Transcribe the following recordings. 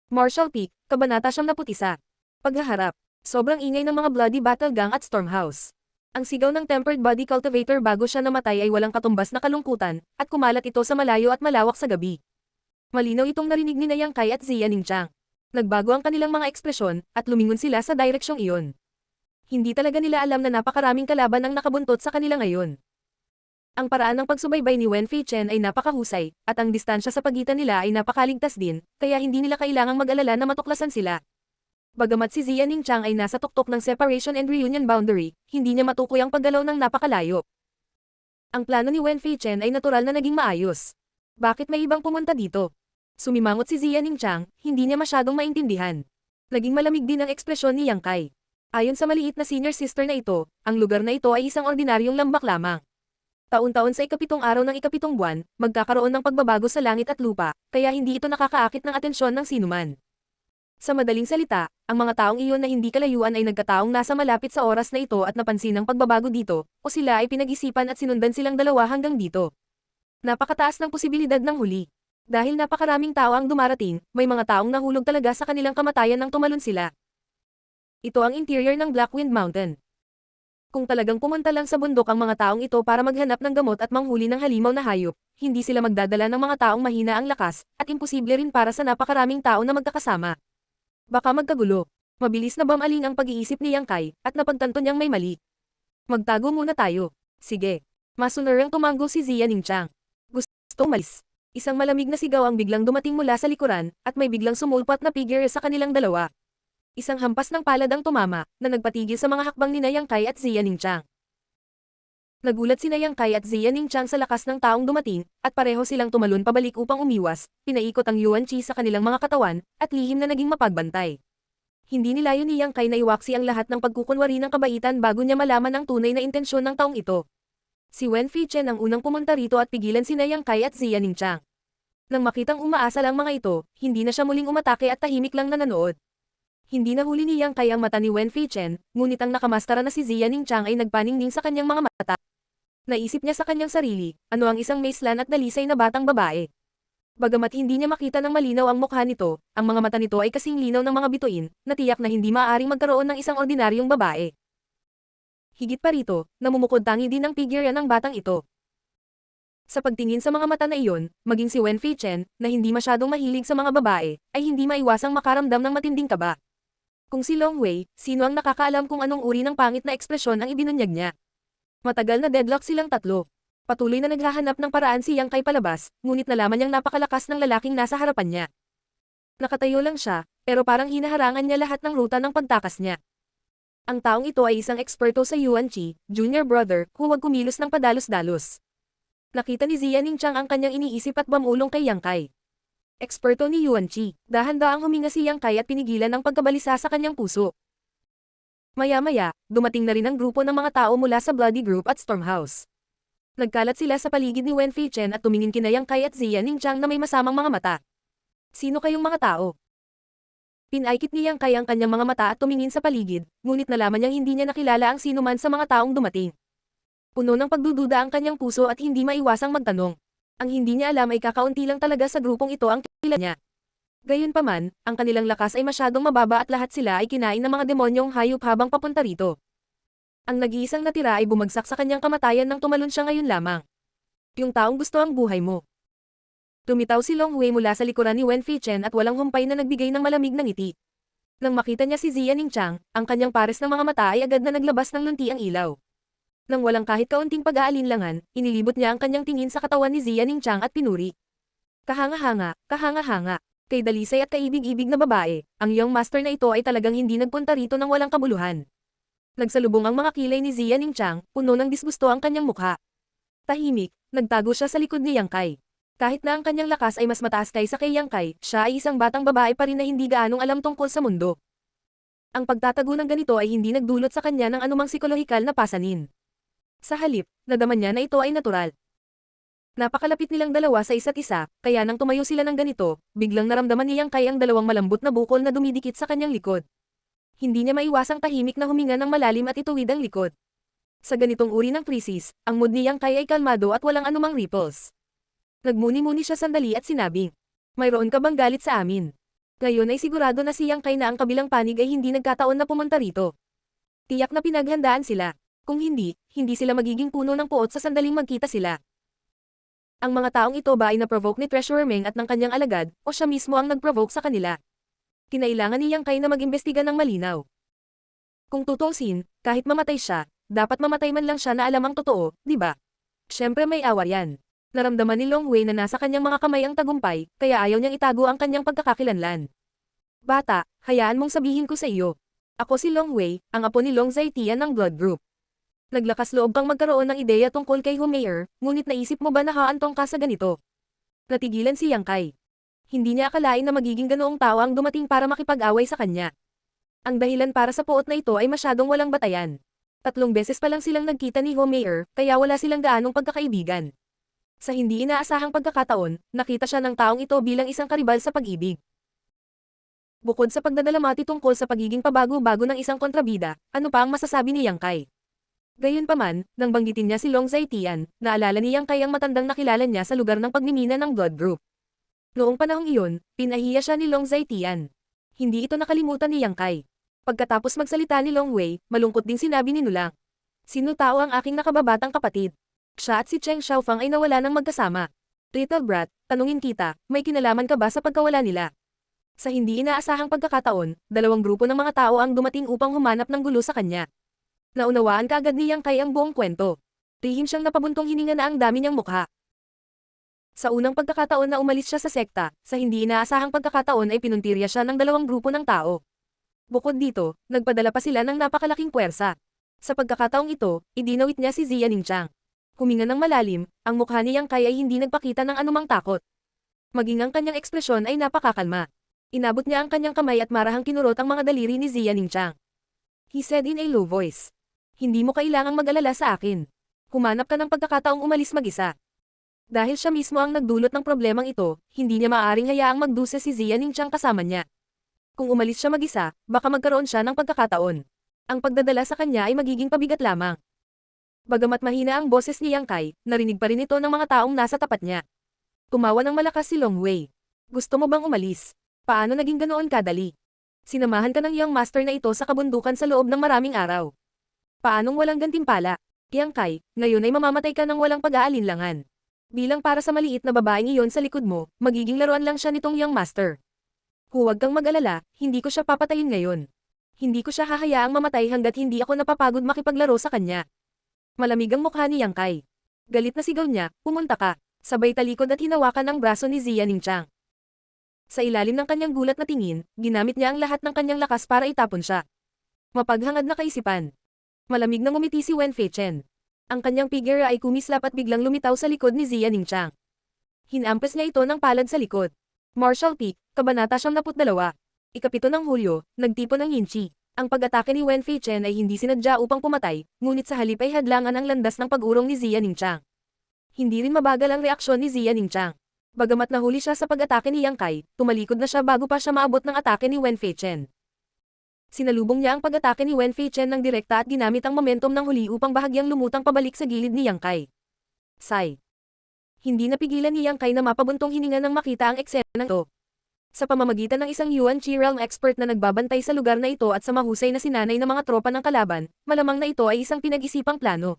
Marshall Peak, Kabanata 71. Paghaharap. Sobrang ingay ng mga Bloody Battle Gang at Stormhouse. Ang sigaw ng Tempered Body Cultivator bago siya namatay ay walang katumbas na kalungkutan, at kumalat ito sa malayo at malawak sa gabi. Malinaw itong narinig ni Yang Kai at Zia Ningchang. Nagbago ang kanilang mga ekspresyon, at lumingon sila sa direksyong iyon. Hindi talaga nila alam na napakaraming kalaban ang nakabuntot sa kanila ngayon. Ang paraan ng pagsubaybay ni Wen Fei Chen ay napakahusay, at ang distansya sa pagitan nila ay napakaligtas din, kaya hindi nila kailangang mag-alala na matuklasan sila. Bagamat si Zia Ningchang ay nasa tuktok ng separation and reunion boundary, hindi niya matukoy ang paggalaw ng napakalayo. Ang plano ni Wen Fei Chen ay natural na naging maayos. Bakit may ibang pumunta dito? Sumimangot si Zia Ningchang, hindi niya masyadong maintindihan. Naging malamig din ang ekspresyon ni Yang Kai. Ayon sa maliit na senior sister na ito, ang lugar na ito ay isang ordinaryong lambak lamang. Taon-taon sa ikapitong araw ng ikapitong buwan, magkakaroon ng pagbabago sa langit at lupa, kaya hindi ito nakakaakit ng atensyon ng sinuman. Sa madaling salita, ang mga taong iyon na hindi kalayuan ay nagkataong nasa malapit sa oras na ito at napansin ang pagbabago dito, o sila ay pinag-isipan at sinundan silang dalawa hanggang dito. Napakataas ng posibilidad ng huli. Dahil napakaraming tao ang dumarating, may mga taong nahulog talaga sa kanilang kamatayan nang tumalon sila. Ito ang interior ng Blackwind Mountain. Kung talagang pumunta lang sa bundok ang mga taong ito para maghanap ng gamot at manghuli ng halimaw na hayop, hindi sila magdadala ng mga taong mahina ang lakas, at imposible rin para sa napakaraming tao na magkakasama. Baka magkagulo. Mabilis na bamaling ang pag-iisip ni Yang Kai, at napagtanto niyang may mali. Magtago muna tayo. Sige. Masunerang tumango si Zia Ningchang. Gusto umalis. Isang malamig na sigaw ang biglang dumating mula sa likuran, at may biglang sumulpat na figure sa kanilang dalawa. Isang hampas ng palad ang tumama, na nagpatigil sa mga hakbang ni Yang Kai at Zia Ningchang. Nagulat si Yang Kai at Zia Ningchang sa lakas ng taong dumating, at pareho silang tumalon pabalik upang umiwas, pinaikot ang Yuan Chi sa kanilang mga katawan, at lihim na naging mapagbantay. Hindi nilayo ni Yang Kai na iwaksi ang lahat ng pagkukunwari ng kabaitan bago niya malaman ang tunay na intensyon ng taong ito. Si Wen Fei Chen ang unang pumunta rito at pigilan si Yang Kai at Zia Ningchang. Nang makitang umaasal ang mga ito, hindi na siya muling umatake at tahimik lang nanonood. Hindi nahuli ni Yang Kai ang mata ni Wen Fei Chen, ngunit ang nakamastara na si Zia Ningchang ay nagpaningning sa kanyang mga mata. Naisip niya sa kanyang sarili, ano ang isang maislan at dalisay na batang babae. Bagamat hindi niya makita ng malinaw ang mukha nito, ang mga mata nito ay kasing linaw ng mga bituin, na tiyak na hindi maaaring magkaroon ng isang ordinaryong babae. Higit pa rito, namumukod tangi din ang figure ng batang ito. Sa pagtingin sa mga mata na iyon, maging si Wen Fei Chen, na hindi masyadong mahilig sa mga babae, ay hindi maiwasang makaramdam ng matinding kaba. Kung si Long Wei, sino ang nakakaalam kung anong uri ng pangit na ekspresyon ang ibinunyag niya? Matagal na deadlock silang tatlo. Patuloy na naghahanap ng paraan si Yang Kai palabas, ngunit nalaman niyang napakalakas ng lalaking nasa harapan niya. Nakatayo lang siya, pero parang hinaharangan niya lahat ng ruta ng pagtakas niya. Ang taong ito ay isang eksperto sa Yuan Chi, junior brother, huwag kumilos ng padalos-dalos. Nakita ni Zia Ningchang ang kanyang iniisip at bamulong kay Yang Kai. Eksperto ni Yuan Chi, dahan-daang huminga si Yang Kai at pinigilan ang pagkabalisa sa kanyang puso. Maya-maya, dumating na rin ang grupo ng mga tao mula sa Bloody Group at Stormhouse. Nagkalat sila sa paligid ni Wen Fei Chen at tumingin kina Yang Kai at Zia Ningchang na may masamang mga mata. Sino kayong mga tao? Pinaikit ni Yang Kai ang kanyang mga mata at tumingin sa paligid, ngunit nalaman niyang hindi niya nakilala ang sinuman sa mga taong dumating. Puno ng pagdududa ang kanyang puso at hindi maiwasang magtanong. Ang hindi niya alam ay kakaunti lang talaga sa grupong ito ang kilala niya. Gayunpaman, ang kanilang lakas ay masyadong mababa at lahat sila ay kinain ng mga demonyong hayop habang papunta rito. Ang nag-iisang natira ay bumagsak sa kanyang kamatayan nang tumalon siya ngayon lamang. Yung taong gusto ang buhay mo. Tumitaw si Long Wei mula sa likuran ni Wen Fei Chen at walang humpay na nagbigay ng malamig na ngiti. Nang makita niya si Zia Ningchang, ang kanyang pares ng mga mata ay agad na naglabas ng lunti ang ilaw. Nang walang kahit kaunting pag-aalinlangan, inilibot niya ang kanyang tingin sa katawan ni Zia Ningchang at pinuri. Kahanga-hanga, kahanga-hanga. Kay dalisay at kaibig-ibig na babae, ang young master na ito ay talagang hindi nagpunta rito ng walang kabuluhan. Nagsalubong ang mga kilay ni Zia Ningchang, puno ng disgusto ang kanyang mukha. Tahimik, nagtago siya sa likod ni Yang Kai. Kahit na ang kanyang lakas ay mas mataas kaysa kay Yang Kai, siya ay isang batang babae pa rin na hindi gaanong alam tungkol sa mundo. Ang pagtatago ng ganito ay hindi nagdulot sa kanya ng anumang psikolohikal na pasanin. Sa halip, nadaman niya na ito ay natural. Napakalapit nilang dalawa sa isa't isa, kaya nang tumayo sila ng ganito, biglang naramdaman ni Yang Kai ang dalawang malambot na bukol na dumidikit sa kanyang likod. Hindi niya maiwasang tahimik na huminga ng malalim at ituwid ang likod. Sa ganitong uri ng krisis, ang mood ni Yang Kai ay kalmado at walang anumang ripples. Nagmuni-muni siya sandali at sinabing, "Mayroon ka bang galit sa amin?" Ngayon ay sigurado na si Yang Kai na ang kabilang panig ay hindi nagkataon na pumunta rito. Tiyak na pinaghandaan sila. Kung hindi, hindi sila magiging puno ng puot sa sandaling magkita sila. Ang mga taong ito ba ay na-provoke ni Treasurer Meng at ng kanyang alagad, o siya mismo ang nag-provoke sa kanila? Kinailangan ni Yang Kai na mag-imbestiga ng malinaw. Kung tutuusin, kahit mamatay siya, dapat mamatay man lang siya na alam ang totoo, di ba? Siyempre may awa yan. Naramdaman ni Long Wei na nasa kanyang mga kamay ang tagumpay, kaya ayaw niyang itago ang kanyang pagkakakilanlan. Bata, hayaan mong sabihin ko sa iyo. Ako si Long Wei, ang apo ni Long Zaitian ng Blood Group. Naglakas loob kang magkaroon ng ideya tungkol kay Humayer, ngunit naisip mo ba na haantong ka sa ganito? Natigilan si Yang Kai. Hindi niya akalain na magiging ganoong tao ang dumating para makipag-away sa kanya. Ang dahilan para sa puot na ito ay masyadong walang batayan. 3 beses pa lang silang nagkita ni Humayer, kaya wala silang gaanong pagkakaibigan. Sa hindi inaasahang pagkakataon, nakita siya ng taong ito bilang isang karibal sa pag-ibig. Bukod sa pagdadalamati tungkol sa pagiging pabago-bago ng isang kontrabida, ano pa ang masasabi ni Yang Kai? Gayunpaman, nang banggitin niya si Long Zaitian, naalala ni Yang Kai ang matandang nakilala niya sa lugar ng pagmimina ng Blood Group. Noong panahong iyon, pinahiya siya ni Long Zaitian. Hindi ito nakalimutan ni Yang Kai. Pagkatapos magsalita ni Long Wei, malungkot ding sinabi ni Nulang. Sino tao ang aking nakababatang kapatid? Siya at si Cheng Xiaofang ay nawala ng magkasama. Little brat, tanungin kita, may kinalaman ka ba sa pagkawala nila? Sa hindi inaasahang pagkakataon, 2 grupo ng mga tao ang dumating upang humanap ng gulo sa kanya. Naunawaan kaagad ni Yang Kai ang buong kwento. Tihim siyang napabuntong hininga na ang dami niyang mukha. Sa unang pagkakataon na umalis siya sa sekta, sa hindi inaasahang pagkakataon ay pinuntirya siya ng 2 grupo ng tao. Bukod dito, nagpadala pa sila ng napakalaking puwersa. Sa pagkakataong ito, idinawit niya si Zia Ningchang. Huminga ng malalim, ang mukha ni Yang Kai ay hindi nagpakita ng anumang takot. Maging ang kanyang ekspresyon ay napakakalma. Inabot niya ang kanyang kamay at marahang kinurot ang mga daliri ni Zia Ningchang. He said in a low voice. Hindi mo kailangang mag-alala sa akin. Humanap ka ng pagkakataong umalis mag-isa. Dahil siya mismo ang nagdulot ng problemang ito, hindi niya maaaring hayaang magdusa si Zia Ningchang kasama niya. Kung umalis siya mag-isa, baka magkaroon siya ng pagkakataon. Ang pagdadala sa kanya ay magiging pabigat lamang. Bagamat mahina ang boses ni Yang Kai, narinig pa rin ito ng mga taong nasa tapat niya. Tumawa ng malakas si Long Wei. Gusto mo bang umalis? Paano naging ganoon kadali? Sinamahan ka ng iyong master na ito sa kabundukan sa loob ng maraming araw. Paanong walang gantimpala? Yang Kai, ngayon ay mamamatay ka ng walang pag-aalinlangan. Bilang para sa maliit na babaeng iyon sa likod mo, magiging laruan lang siya nitong young master. Huwag kang mag-alala, hindi ko siya papatayin ngayon. Hindi ko siya hahayaang mamatay hanggat hindi ako napapagod makipaglaro sa kanya. Malamig ang mukha ni Yang Kai. Galit na sigaw niya, pumunta ka. Sabay talikod at hinawakan ang braso ni Zia Ningchang. Sa ilalim ng kanyang gulat na tingin, ginamit niya ang lahat ng kanyang lakas para itapon siya. Mapaghangad na kaisipan. Malamig na ngumiti si Wen Feichen. Ang kanyang figure ay kumislap at biglang lumitaw sa likod ni Zia Ningchang. Hinampes niya ito ng palad sa likod. Martial Peak, Kabanata 72. Ikapito ng Hulyo, nagtipon ng Yinchi. Ang pag-atake ni Wen Feichen ay hindi sinadya upang pumatay, ngunit sa halip ay hadlangan ang landas ng pag-urong ni Zia Ningchang. Hindi rin mabagal ang reaksyon ni Zia Ningchang. Bagamat nahuli siya sa pag-atake ni Yang Kai, tumalikod na siya bago pa siya maabot ng atake ni Wen Feichen. Sinalubong niya ang pag-atake ni Wen Feichen ng direkta at ginamit ang momentum ng huli upang bahagyang lumutang pabalik sa gilid ni Yang Kai. Sigh. Hindi napigilan ni Yang Kai na mapabuntong hininga nang makita ang eksena ito. Sa pamamagitan ng isang Yuan Chi Realm expert na nagbabantay sa lugar na ito at sa mahusay na sinanay ng mga tropa ng kalaban, malamang na ito ay isang pinag-isipang plano.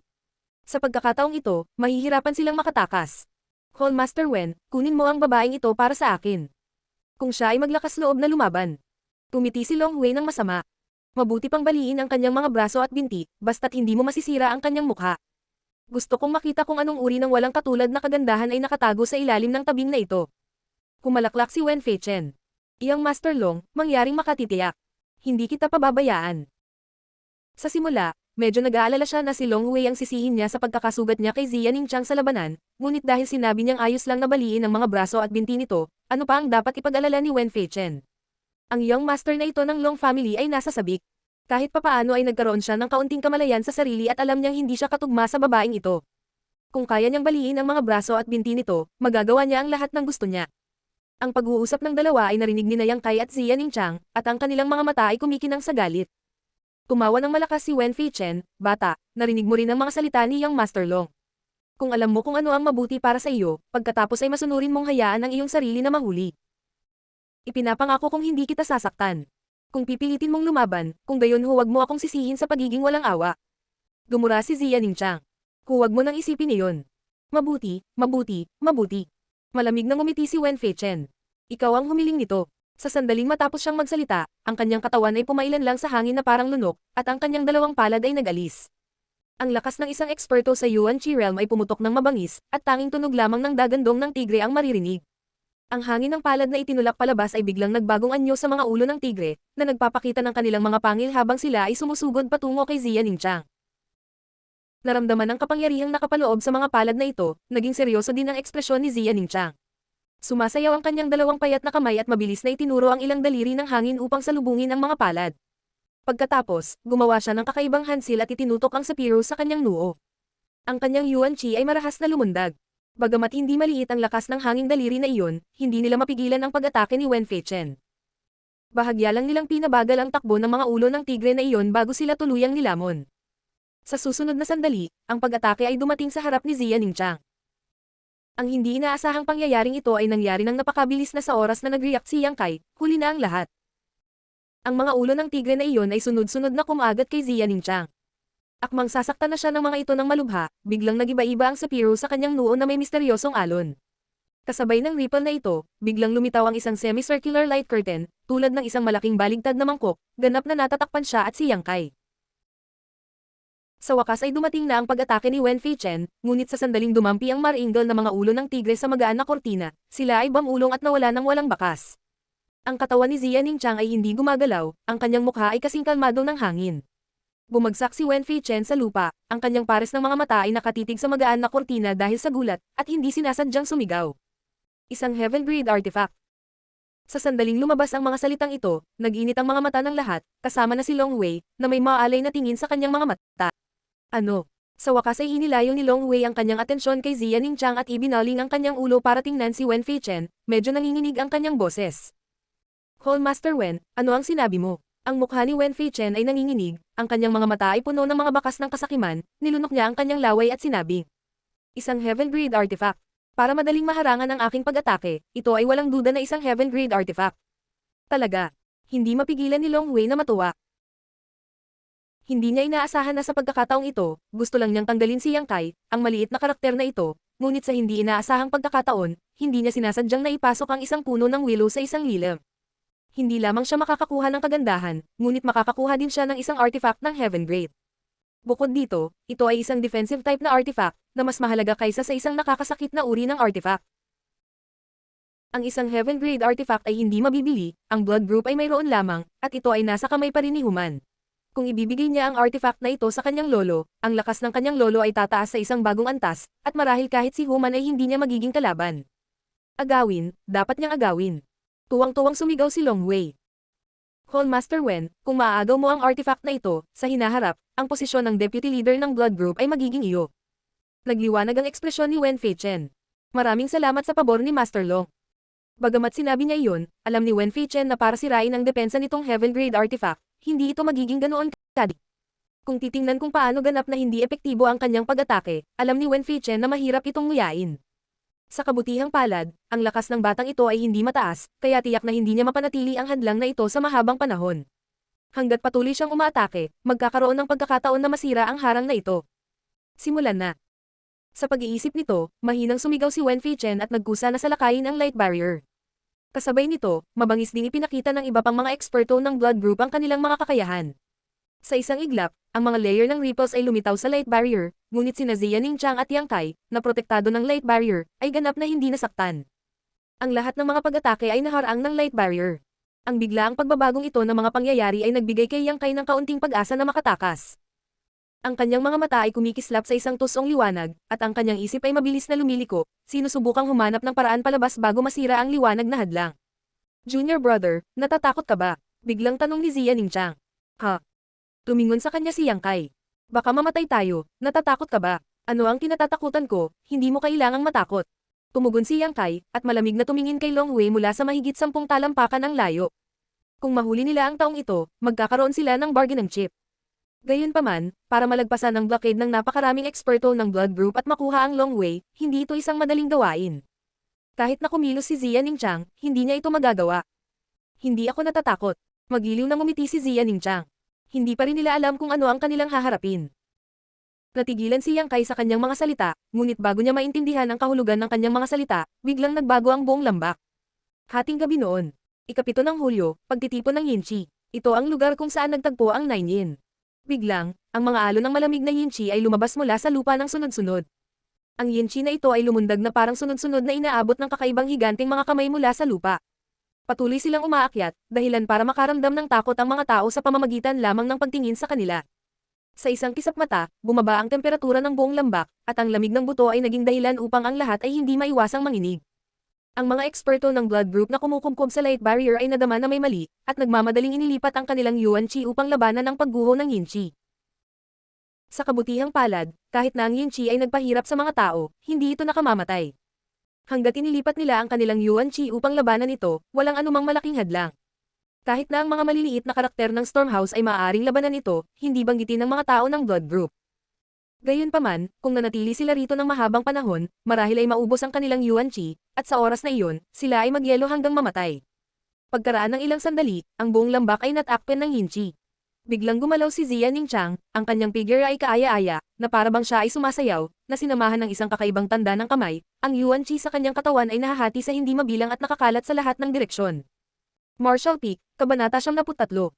Sa pagkakataong ito, mahihirapan silang makatakas. Hall Master Wen, kunin mo ang babaeng ito para sa akin. Kung siya ay maglakas loob na lumaban. Tumiti si Long Wei ng masama. Mabuti pang baliin ang kanyang mga braso at binti, basta't hindi mo masisira ang kanyang mukha. Gusto kong makita kung anong uri ng walang katulad na kagandahan ay nakatago sa ilalim ng tabing na ito. Humalaklak si Wen Feichen. Iyang Master Long, mangyaring makatitiyak. Hindi kita pababayaan. Sa simula, medyo nag-aalala siya na si Long Wei ang sisihin niya sa pagkakasugat niya kay Zia Ningchang sa labanan, ngunit dahil sinabi niyang ayos lang na baliin ang mga braso at binti nito, ano pa ang dapat ipag-alala ni Wen Feichen? Ang young master na ito ng Long family ay nasa sabik. Kahit papaano ay nagkaroon siya ng kaunting kamalayan sa sarili at alam niyang hindi siya katugma sa babaeng ito. Kung kaya niyang baliin ang mga braso at binti nito, magagawa niya ang lahat ng gusto niya. Ang pag-uusap ng dalawa ay narinig ni Yang Kai at Zia Ningchang, at ang kanilang mga mata ay kumikinang sa galit. Tumawa ng malakas si Wen Feichen, bata, narinig mo rin ang mga salita ni Young Master Long. Kung alam mo kung ano ang mabuti para sa iyo, pagkatapos ay masunurin mong hayaan ang iyong sarili na mahuli. Ipinapangako kong hindi kita sasaktan. Kung pipilitin mong lumaban, kung gayon huwag mo akong sisihin sa pagiging walang awa. Gumura si Ziya Ningchang. Huwag mo nang isipin iyon. Mabuti, mabuti, mabuti. Malamig na ngumiti si Wen Feichen. Ikaw ang humiling nito. Sa sandaling matapos siyang magsalita, ang kanyang katawan ay pumailan lang sa hangin na parang lunok, at ang kanyang dalawang palad ay nag-alis. Ang lakas ng isang eksperto sa Yuan Chi Realm ay pumutok ng mabangis, at tanging tunog lamang ng dagandong ng tigre ang maririnig. Ang hangin ng palad na itinulak palabas ay biglang nagbagong anyo sa mga ulo ng tigre, na nagpapakita ng kanilang mga pangil habang sila ay sumusugod patungo kay Ziya Ningchang. Naramdaman ang kapangyarihang nakapaloob sa mga palad na ito, naging seryoso din ang ekspresyon ni Ziya Ningchang. Sumasayaw ang kanyang dalawang payat na kamay at mabilis na itinuro ang ilang daliri ng hangin upang salubungin ang mga palad. Pagkatapos, gumawa siya ng kakaibang hansil at itinutok ang sapiro sa kanyang noo. Ang kanyang Yuan Chi ay marahas na lumundag. Bagamat hindi maliit ang lakas ng hanging daliri na iyon, hindi nila mapigilan ang pag-atake ni Wen Feichen. Bahagya lang nilang pinabagal ang takbo ng mga ulo ng tigre na iyon bago sila tuluyang nilamon. Sa susunod na sandali, ang pag-atake ay dumating sa harap ni Ziya Ningchang. Ang hindi inaasahang pangyayaring ito ay nangyari ng napakabilis na sa oras na nag-react si Yang Kai, huli na ang lahat. Ang mga ulo ng tigre na iyon ay sunod-sunod na kumagat kay Ziya Ningchang. Akmang sasaktan na siya ng mga ito ng malubha, biglang nagiba-iba ang sapiro sa kanyang noo na may misteryosong alon. Kasabay ng ripple na ito, biglang lumitaw ang isang semicircular light curtain, tulad ng isang malaking baligtad na mangkok, ganap na natatakpan siya at si Yang Kai. Sa wakas ay dumating na ang pag-atake ni Wen Feichen, ngunit sa sandaling dumampi ang maringal na mga ulo ng tigre sa magaan na kortina, sila ay bamulong at nawala ng walang bakas. Ang katawan ni Ziya Ningchang ay hindi gumagalaw, ang kanyang mukha ay kasing kalmado ng hangin. Bumagsak si Wen Feichen sa lupa, ang kanyang pares ng mga mata ay nakatitig sa magaan na kortina dahil sa gulat, at hindi sinasadyang sumigaw. Isang heaven-grade artifact. Sa sandaling lumabas ang mga salitang ito, nag-init ang mga mata ng lahat, kasama na si Long Wei, na may maalay na tingin sa kanyang mga mata. Ano? Sa wakas ay inilayo ni Long Wei ang kanyang atensyon kay Ziya Ningchang at ibinaling ang kanyang ulo para tingnan si Wen Feichen, medyo nanginginig ang kanyang boses. Hall Master Wen, ano ang sinabi mo? Ang mukha ni Wen Feichen ay nanginginig, ang kanyang mga mata ay puno ng mga bakas ng kasakiman, nilunok niya ang kanyang laway at sinabi. Isang heaven-grade artifact. Para madaling maharangan ang aking pag-atake, ito ay walang duda na isang heaven-grade artifact. Talaga. Hindi mapigilan ni Long Wei na matuwa. Hindi niya inaasahan na sa pagkakataong ito, gusto lang niyang tanggalin si Yang Kai, ang maliit na karakter na ito, ngunit sa hindi inaasahang pagkakataon, hindi niya sinasadyang naipasok ang isang puno ng willow sa isang lilim. Hindi lamang siya makakakuha ng kagandahan, ngunit makakakuha din siya ng isang artifact ng Heaven Grade. Bukod dito, ito ay isang defensive type na artifact, na mas mahalaga kaysa sa isang nakakasakit na uri ng artifact. Ang isang Heaven Grade artifact ay hindi mabibili, ang blood group ay mayroon lamang, at ito ay nasa kamay pa rin ni Human. Kung ibibigay niya ang artifact na ito sa kanyang lolo, ang lakas ng kanyang lolo ay tataas sa isang bagong antas, at marahil kahit si Human ay hindi niya magiging kalaban. Agawin, dapat niyang agawin. Tuwang-tuwang sumigaw si Long Wei. Hall Master Wen, kung maaagaw mo ang artifact na ito, sa hinaharap, ang posisyon ng deputy leader ng blood group ay magiging iyo. Nagliwanag ang ekspresyon ni Wen Feichen. Maraming salamat sa pabor ni Master Long. Bagamat sinabi niya iyon, alam ni Wen Feichen na para sirain ang depensa nitong Heaven Grade artifact, hindi ito magiging ganoon kadig. Kung titingnan kung paano ganap na hindi epektibo ang kanyang pag-atake, alam ni Wen Feichen na mahirap itong nguyain. Sa kabutihang palad, ang lakas ng batang ito ay hindi mataas, kaya tiyak na hindi niya mapanatili ang hadlang na ito sa mahabang panahon. Hanggat patuloy siyang umaatake, magkakaroon ng pagkakataon na masira ang harang na ito. Simulan na. Sa pag-iisip nito, mahinang sumigaw si Wen Feichen at nagkusa na salakayin ang light barrier. Kasabay nito, mabangis ding ipinakita ng iba pang mga eksperto ng blood group ang kanilang mga kakayahan. Sa isang iglap, ang mga layer ng ripples ay lumitaw sa light barrier, ngunit sina Ziya Ningchang at Yang Kai, na protektado ng light barrier, ay ganap na hindi nasaktan. Ang lahat ng mga pag-atake ay naharang ng light barrier. Ang biglaang pagbabagong ito ng mga pangyayari ay nagbigay kay Yang Kai ng kaunting pag-asa na makatakas. Ang kanyang mga mata ay kumikislap sa isang tusong liwanag, at ang kanyang isip ay mabilis na lumiliko, sinusubukang humanap ng paraan palabas bago masira ang liwanag na hadlang. Junior brother, natatakot ka ba? Biglang tanong ni Ziya Ningchang. Ha? Tumingon sa kanya si Yang Kai. Baka mamatay tayo, natatakot ka ba? Ano ang kinatatakutan ko, hindi mo kailangang matakot. Tumugon si Yang Kai, at malamig na tumingin kay Long Wei mula sa mahigit 10 talampakan ang layo. Kung mahuli nila ang taong ito, magkakaroon sila ng bargaining chip. Gayunpaman, para malagpasan ang blockade ng napakaraming eksperto ng blood group at makuha ang Long Wei, hindi ito isang madaling gawain. Kahit na kumilos si Ziya Ningchang, hindi niya ito magagawa. Hindi ako natatakot. Magiliw na ngumiti si Ziya Ningchang. Hindi pa rin nila alam kung ano ang kanilang haharapin. Natigilan si Yang Kai sa kanyang mga salita, ngunit bago niya maintindihan ang kahulugan ng kanyang mga salita, biglang nagbago ang buong lambak. Hating gabi noon. Ika-7 ng Hulyo, pagtitipon ng Yinchi. Ito ang lugar kung saan nagtagpo ang Nine Yin. Biglang, ang mga alon ng malamig na Yinchi ay lumabas mula sa lupa ng sunod-sunod. Ang Yinchi na ito ay lumundag na parang sunod-sunod na inaabot ng kakaibang higanting mga kamay mula sa lupa. Patuloy silang umaakyat, dahilan para makaramdam ng takot ang mga tao sa pamamagitan lamang ng pagtingin sa kanila. Sa isang kisap mata, bumaba ang temperatura ng buong lambak, at ang lamig ng buto ay naging dahilan upang ang lahat ay hindi maiwasang manginig. Ang mga eksperto ng blood group na kumukumkob sa light barrier ay nadama na may mali, at nagmamadaling inilipat ang kanilang Yuan Qi upang labanan ang pagguho ng Yin Qi. Sa kabutihang palad, kahit na ang Yin Qi ay nagpahirap sa mga tao, hindi ito nakamamatay. Hanggat inilipat nila ang kanilang Yuan Qi upang labanan ito, walang anumang malaking hadlang. Kahit na ang mga maliliit na karakter ng Stormhouse ay maaaring labanan ito, hindi banggitin ng mga tao ng blood group. Gayunpaman, kung nanatili sila rito ng mahabang panahon, marahil ay maubos ang kanilang Yuan Qi, at sa oras na iyon, sila ay magyelo hanggang mamatay. Pagkaraan ng ilang sandali, ang buong lambak ay natakpen ng Yin Qi. Biglang gumalaw si Ziya Ningchang, ang kanyang figure ay kaaya-aya, na parabang siya ay sumasayaw, na sinamahan ng isang kakaibang tanda ng kamay, ang Yuan Qi sa kanyang katawan ay nahahati sa hindi mabilang at nakakalat sa lahat ng direksyon. Martial Peak, Kabanata 73.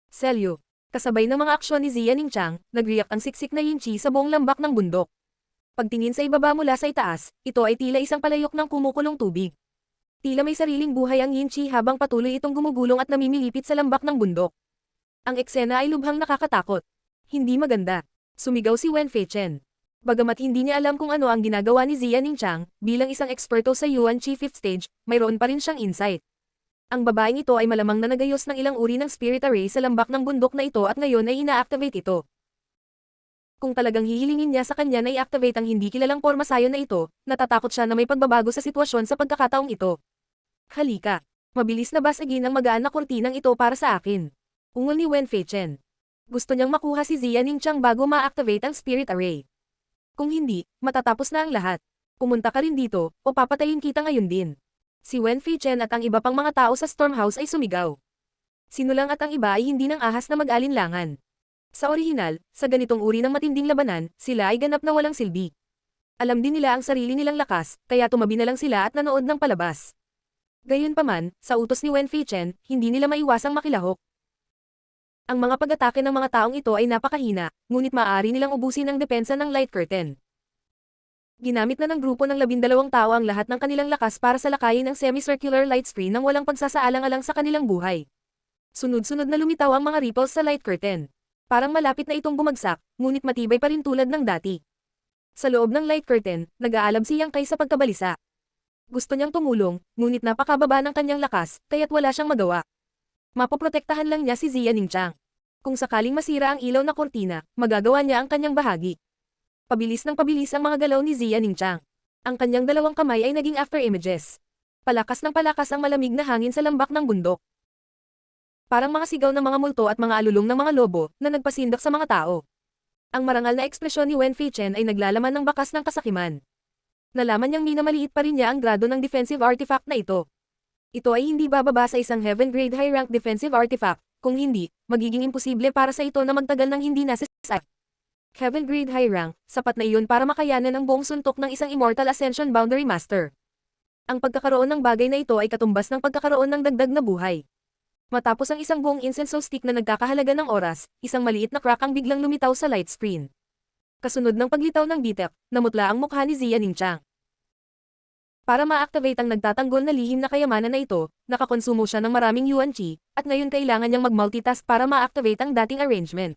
Selyo. Kasabay ng mga aksyon ni Ziya Ningchang, nag-react ang siksik na Yin Qi sa buong lambak ng bundok. Pagtingin sa ibaba mula sa itaas, ito ay tila isang palayok ng kumukulong tubig. Tila may sariling buhay ang Yin Qi habang patuloy itong gumugulong at namimilipit sa lambak ng bundok. Ang eksena ay lubhang nakakatakot. Hindi maganda. Sumigaw si Wen Feichen. Bagamat hindi niya alam kung ano ang ginagawa ni Ziya Ningchang, bilang isang eksperto sa Yuan Qi 5th stage, mayroon pa rin siyang insight. Ang babaeng ito ay malamang na nagayos ng ilang uri ng spirit array sa lambak ng bundok na ito at ngayon ay ina-activate ito. Kung talagang hihilingin niya sa kanya na i-activate ang hindi kilalang pormasayon na ito, natatakot siya na may pagbabago sa sitwasyon sa pagkakataong ito. Halika. Mabilis na basagin ang magaan na kurtinang ito para sa akin. Ungol ni Wen Feichen. Gusto niyang makuha si Ziya Ningchang bago ma-activate ang spirit array. Kung hindi, matatapos na ang lahat. Pumunta ka rin dito, o papatayin kita ngayon din. Si Wen Feichen at ang iba pang mga tao sa Stormhouse ay sumigaw. Sinulang at ang iba ay hindi nang ahas na mag-alinlangan. Sa orihinal, sa ganitong uri ng matinding labanan, sila ay ganap na walang silbi. Alam din nila ang sarili nilang lakas, kaya tumabi na lang sila at nanood ng palabas. Gayunpaman, sa utos ni Wen Feichen, hindi nila maiwasang makilahok. Ang mga pag-atake ng mga taong ito ay napakahina, ngunit maaari nilang ubusin ang depensa ng light curtain. Ginamit na ng grupo ng 12 tao ang lahat ng kanilang lakas para salakayin ang semicircular light screen nang walang pagsasaalang-alang sa kanilang buhay. Sunod-sunod na lumitaw ang mga ripples sa light curtain. Parang malapit na itong bumagsak, ngunit matibay pa rin tulad ng dati. Sa loob ng light curtain, nag-aalab si Yang Kai sa pagkabalisa. Gusto niyang tumulong, ngunit napakababa ng kanyang lakas, kaya't wala siyang magawa. Mapoprotektahan lang niya si Ziya Ningchang. Kung sakaling masira ang ilaw na kortina, magagawa niya ang kanyang bahagi. Pabilis ng pabilis ang mga galaw ni Ziya Ningchang. Ang kanyang dalawang kamay ay naging after images. Palakas ng palakas ang malamig na hangin sa lambak ng bundok. Parang mga sigaw ng mga multo at mga alulong ng mga lobo na nagpasindak sa mga tao. Ang marangal na ekspresyon ni Wen Feichen ay naglalaman ng bakas ng kasakiman. Nalaman niyang minamaliit pa rin niya ang grado ng defensive artifact na ito. Ito ay hindi bababa sa isang heaven grade high rank defensive artifact, kung hindi, magiging imposible para sa ito na magtagal ng hindi nasa Heaven grade high rank, sapat na iyon para makayanan ang buong suntok ng isang Immortal Ascension Boundary Master. Ang pagkakaroon ng bagay na ito ay katumbas ng pagkakaroon ng dagdag na buhay. Matapos ang isang buong incense stick na nagkakahalaga ng oras, isang maliit na crack ang biglang lumitaw sa light screen. Kasunod ng paglitaw ng detect, namutla ang mukha ni Ziya Ningchang. Para ma-activate ang nagtatanggol na lihim na kayamanan na ito, nakakonsumo siya ng maraming Yuan Qi, at ngayon kailangan niyang mag-multitask para ma-activate ang dating arrangement.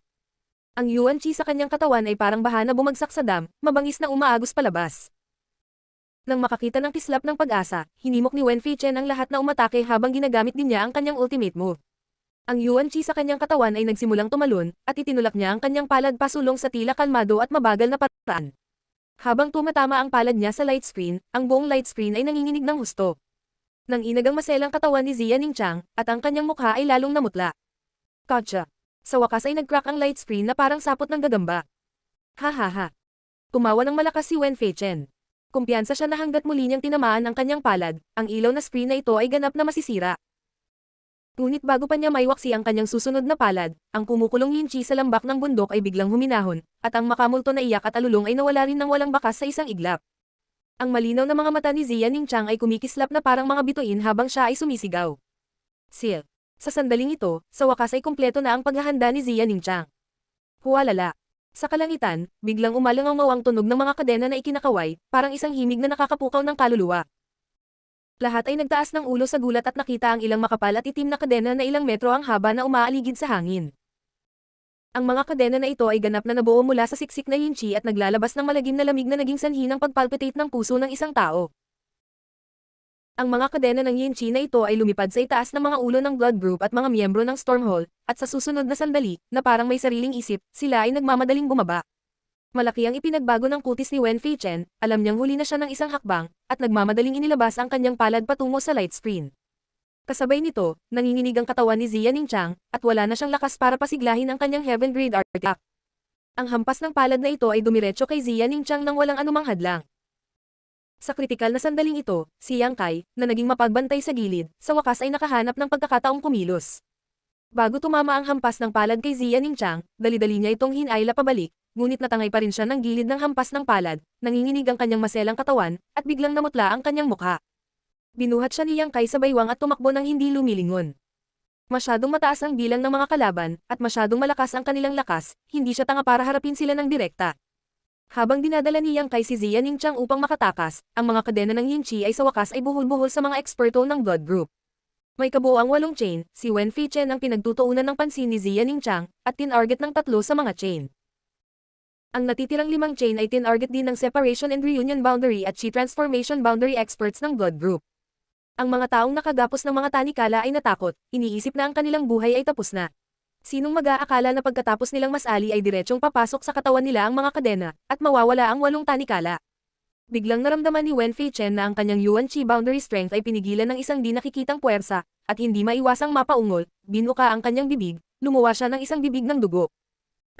Ang Yuan Qi sa kanyang katawan ay parang baha na bumagsak sa dam, mabangis na umaagos palabas. Nang makakita ng kislap ng pag-asa, hinimok ni Wen Feichen ang lahat na umatake habang ginagamit din niya ang kanyang ultimate move. Ang Yuan Qi sa kanyang katawan ay nagsimulang tumalon, at itinulak niya ang kanyang palad pasulong sa tila kalmado at mabagal na paraan. Habang tumatama ang palad niya sa light screen, ang buong light screen ay nanginginig ng husto. Nang inagang maselang katawan ni Ziya Ningchang, at ang kanyang mukha ay lalong namutla. Gotcha! Sa wakas ay nag-crack ang light screen na parang sapot ng gagamba. Ha. Tumawa ng malakas si Wen Feichen. Kumpiyansa siya na hanggat muli niyang tinamaan ang kanyang palad, ang ilaw na screen na ito ay ganap na masisira. Ngunit bago pa niya maiwaksi ang kanyang susunod na palad, ang kumukulong Yinchi sa lambak ng bundok ay biglang huminahon, at ang makamulto na iyak at alulong ay nawala rin ng walang bakas sa isang iglap. Ang malinaw na mga mata ni Ziya Ningchang ay kumikislap na parang mga bituin habang siya ay sumisigaw. Seal. Sa sandaling ito, sa wakas ay kumpleto na ang paghahanda ni Ziya Ningchang. Huwalala. Sa kalangitan, biglang umalangaw ang tunog ng mga kadena na ikinakaway, parang isang himig na nakakapukaw ng kaluluwa. Lahat ay nagtaas ng ulo sa gulat at nakita ang ilang makapal at itim na kadena na ilang metro ang haba na umaaligid sa hangin. Ang mga kadena na ito ay ganap na nabuo mula sa siksik na Yinchi at naglalabas ng malagim na lamig na naging sanhi ng pagpalpitate ng puso ng isang tao. Ang mga kadena ng Yinchi na ito ay lumipad sa itaas ng mga ulo ng Blood Group at mga miyembro ng Stormhold, at sa susunod na sandali, na parang may sariling isip, sila ay nagmamadaling bumaba. Malaki ang ipinagbago ng kutis ni Wen Feichen, alam niyang huli na siya ng isang hakbang, at nagmamadaling inilabas ang kanyang palad patungo sa light screen. Kasabay nito, nanginginig ang katawan ni Ziya Ningchang, at wala na siyang lakas para pasiglahin ang kanyang Heaven Grade Artifact. Ang hampas ng palad na ito ay dumiretso kay Ziya Ningchang nang walang anumang hadlang. Sa kritikal na sandaling ito, si Yang Kai, na naging mapagbantay sa gilid, sa wakas ay nakahanap ng pagkakataong kumilos. Bago tumama ang hampas ng palad kay Ziya Ningchang, dali-dali niya itong hinayla pabalik, ngunit natangay pa rin siya ng gilid ng hampas ng palad, nanginginig ang kanyang maselang katawan, at biglang namutla ang kanyang mukha. Binuhat siya ni Yang Kai sa baywang at tumakbo ng hindi lumilingon. Masyadong mataas ang bilang ng mga kalaban, at masyadong malakas ang kanilang lakas, hindi siya tanga para harapin sila ng direkta. Habang dinadala ni Yang Kai si Ziya Ningchang upang makatakas, ang mga kadena ng Yinchi ay sa wakas ay buhol-buhol sa mga eksperto ng Blood Group. May kabuoang 8 chain, si Wen Feichen ang pinagtutuunan ng pansin ni Ziya Ningchang, at tinarget ng 3 sa mga chain. Ang natitirang 5 chain ay tinarget din ng Separation and Reunion Boundary at Chi Transformation Boundary experts ng Blood Group. Ang mga taong nakagapos ng mga tanikala ay natakot, iniisip na ang kanilang buhay ay tapos na. Sinong mag-aakala na pagkatapos nilang masali ay diretsyong papasok sa katawan nila ang mga kadena, at mawawala ang 8 tanikala. Biglang naramdaman ni Wen Feichen na ang kanyang Yuan Chi boundary strength ay pinigilan ng isang di nakikitang puwersa, at hindi maiwasang mapaungol, binuka ang kanyang bibig, lumuwa siya ng isang bibig ng dugo.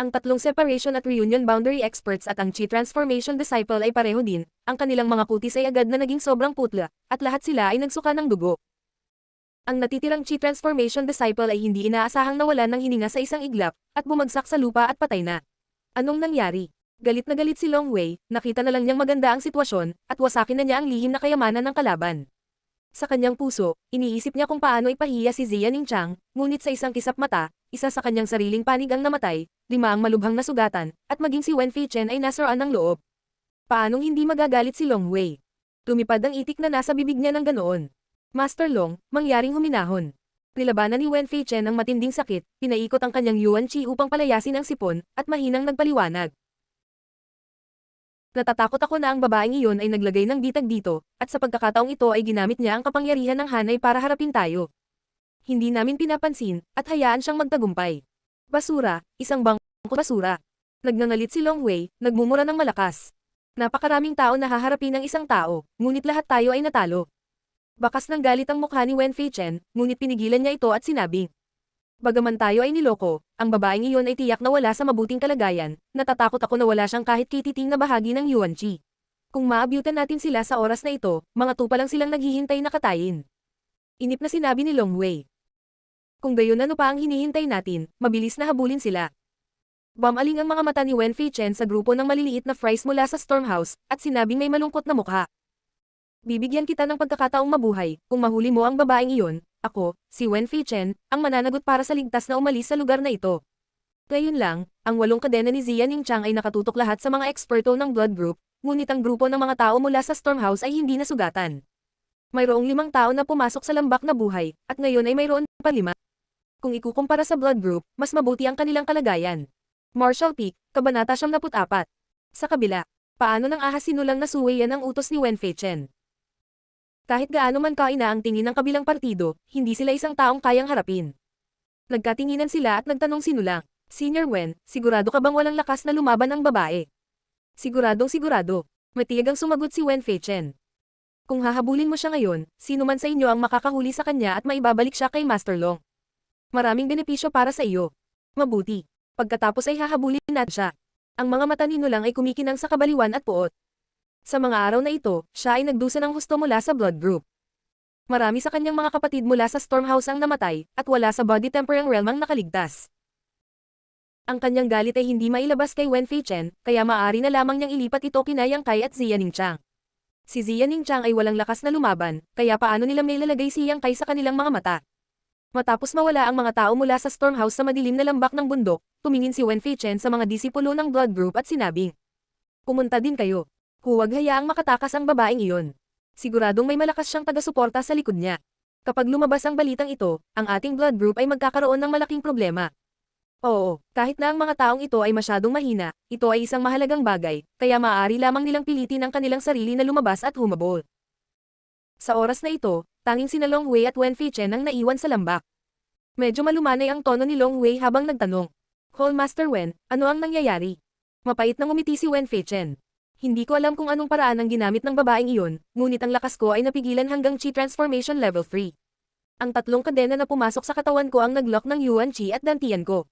Ang 3 separation at reunion boundary experts at ang Chi transformation disciple ay pareho din, ang kanilang mga kutis ay agad na naging sobrang putla, at lahat sila ay nagsuka ng dugo. Ang natitirang Chi transformation disciple ay hindi inaasahang nawalan ng hininga sa isang iglap, at bumagsak sa lupa at patay na. Anong nangyari? Galit na galit si Long Wei, nakita na lang niyang maganda ang sitwasyon, at wasakin na niya ang lihim na kayamanan ng kalaban. Sa kanyang puso, iniisip niya kung paano ipahiya si Ziya Ningchang, ngunit sa isang kisap mata, isa sa kanyang sariling panig ang namatay, 5 ang malubhang na sugatan, at maging si Wen Feichen ay nasaraan ng loob. Paanong hindi magagalit si Long Wei? Lumipad ang itik na nasa bibig niya ng ganoon. Master Long, mangyaring huminahon. Nilabanan ni Wen Feichen ang matinding sakit, pinaikot ang kanyang Yuan Chi upang palayasin ang sipon, at mahinang nagpaliwanag. Natatakot ako na ang babaeng iyon ay naglagay ng bitag dito, at sa pagkakataong ito ay ginamit niya ang kapangyarihan ng hanay para harapin tayo. Hindi namin pinapansin, at hayaan siyang magtagumpay. Basura, isang bangko basura. Nagngangalit si Long Wei, nagmumura ng malakas. Napakaraming tao na haharapin ng isang tao, ngunit lahat tayo ay natalo. Bakas ng galit ang mukha ni Wen Feichen, ngunit pinigilan niya ito at sinabi. Bagaman tayo ay niloko, ang babaeng iyon ay tiyak na wala sa mabuting kalagayan, natatakot ako na wala siyang kahit kititing na bahagi ng Yuan Chi. Kung maabyutan natin sila sa oras na ito, mga tupa lang silang naghihintay na katayin. Inip na sinabi ni Long Wei. Kung gayon ano pa ang hinihintay natin, mabilis na habulin sila. Bumaling ang mga mata ni Wen Feichen sa grupo ng maliliit na fries mula sa Stormhouse, at sinabing may malungkot na mukha. Bibigyan kita ng pagkakataong mabuhay, kung mahuli mo ang babaeng iyon, ako, si Wen Feichen, ang mananagot para sa ligtas na umalis sa lugar na ito. Ngayon lang, ang 8 kadena ni Ziya Ningchang ay nakatutok lahat sa mga eksperto ng Blood Group, ngunit ang grupo ng mga tao mula sa Stormhouse ay hindi nasugatan. Mayroong 5 tao na pumasok sa lambak na buhay, at ngayon ay mayroon pa 5. Kung ikukumpara sa Blood Group, mas mabuti ang kanilang kalagayan. Marshall Peak, Kabanata 74. Sa kabila, paano nang ahas sinulang nasuwayan ang utos ni Wen Feichen? Kahit gaano man kaina ang tingin ng kabilang partido, hindi sila isang taong kayang harapin. Nagkatinginan sila at nagtanong sinulang, Senior Wen, sigurado ka bang walang lakas na lumaban ang babae? Siguradong sigurado. Matiyag ang sumagot si Wen Feichen. Kung hahabulin mo siya ngayon, sino man sa inyo ang makakahuli sa kanya at maibabalik siya kay Master Long. Maraming benepisyo para sa iyo. Mabuti. Pagkatapos ay hahabulin natin siya. Ang mga mata ni Nulang ay kumikinang sa kabaliwan at puot. Sa mga araw na ito, siya ay nagdusa ng husto mula sa Blood Group. Marami sa kanyang mga kapatid mula sa Stormhouse ang namatay, at wala sa body temperang realm ang nakaligtas. Ang kanyang galit ay hindi mailabas kay Wen Feichen, kaya maaari na lamang niyang ilipat ito kina Yang Kai at Xia Ningqiang. Si Xia Ningqiang ay walang lakas na lumaban, kaya paano nila mailalagay si Yang Kai sa kanilang mga mata? Matapos mawala ang mga tao mula sa Stormhouse sa madilim na lambak ng bundok, tumingin si Wen Feichen sa mga disipulo ng Blood Group at sinabing, "Pumunta din kayo. Huwag hayaang makatakas ang babaeng iyon. Siguradong may malakas siyang taga-suporta sa likod niya. Kapag lumabas ang balitang ito, ang ating Blood Group ay magkakaroon ng malaking problema." Oo, kahit na ang mga taong ito ay masyadong mahina, ito ay isang mahalagang bagay, kaya maaari lamang nilang pilitin ang kanilang sarili na lumabas at humabol. Sa oras na ito, tanging sina Long Wei at Wen Feichen ang naiwan sa lambak. Medyo malumanay ang tono ni Long Wei habang nagtanong, "Hall Master Wen, ano ang nangyayari?" Mapait na ngumiti si Wen Feichen. "Hindi ko alam kung anong paraan ang ginamit ng babaeng iyon, ngunit ang lakas ko ay napigilan hanggang Chi Transformation Level 3. Ang tatlong kadena na pumasok sa katawan ko ang naglock ng Yuan Chi at dantian ko.